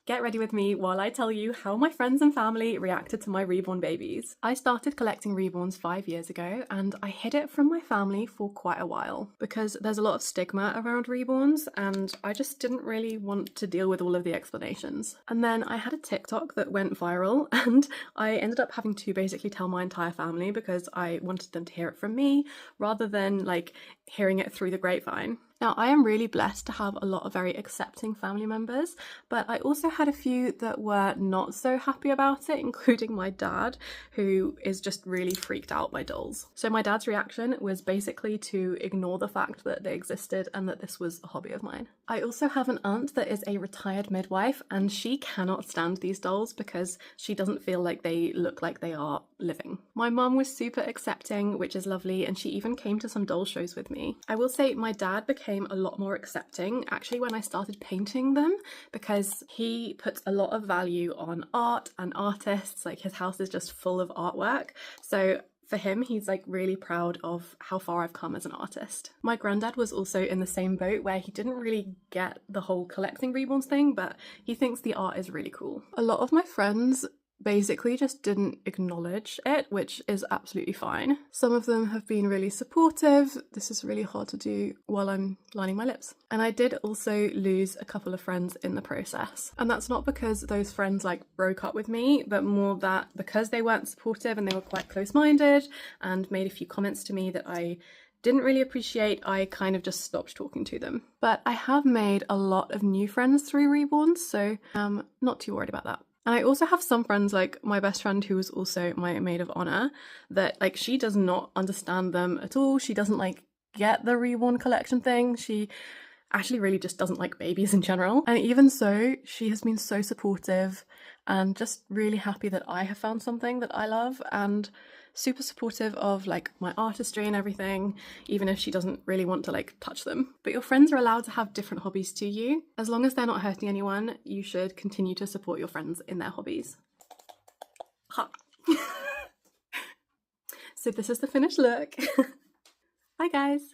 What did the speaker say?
Get ready with me while I tell you how my friends and family reacted to my reborn babies. I started collecting reborns 5 years ago and I hid it from my family for quite a while because there's a lot of stigma around reborns and I just didn't really want to deal with all of the explanations. And then I had a TikTok that went viral and I ended up having to basically tell my entire family because I wanted them to hear it from me rather than like hearing it through the grapevine. Now, I am really blessed to have a lot of very accepting family members, but I also had a few that were not so happy about it, including my dad, who is just really freaked out by dolls. So my dad's reaction was basically to ignore the fact that they existed and that this was a hobby of mine. I also have an aunt that is a retired midwife and she cannot stand these dolls because she doesn't feel like they look like they are living. My mum was super accepting, which is lovely, and she even came to some doll shows with me. I will say my dad became a lot more accepting actually when I started painting them because he puts a lot of value on art and artists. Like his house is just full of artwork. So for him, he's like really proud of how far I've come as an artist. My granddad was also in the same boat where he didn't really get the whole collecting reborns thing, but he thinks the art is really cool. A lot of my friends basically just didn't acknowledge it, which is absolutely fine. Some of them have been really supportive. This is really hard to do while I'm lining my lips. And I did also lose a couple of friends in the process. And that's not because those friends like broke up with me, but more that because they weren't supportive and they were quite close-minded and made a few comments to me that I didn't really appreciate, I kind of just stopped talking to them. But I have made a lot of new friends through reborns, so I'm not too worried about that. And I also have some friends, like my best friend who was also my maid of honor, that like she does not understand them at all. She doesn't like get the reborn collection thing. She actually really just doesn't like babies in general. And even so, she has been so supportive and just really happy that I have found something that I love and super supportive of like my artistry and everything, even if she doesn't really want to like touch them. But your friends are allowed to have different hobbies to you. As long as they're not hurting anyone, you should continue to support your friends in their hobbies. Ha! So this is the finished look. Bye guys!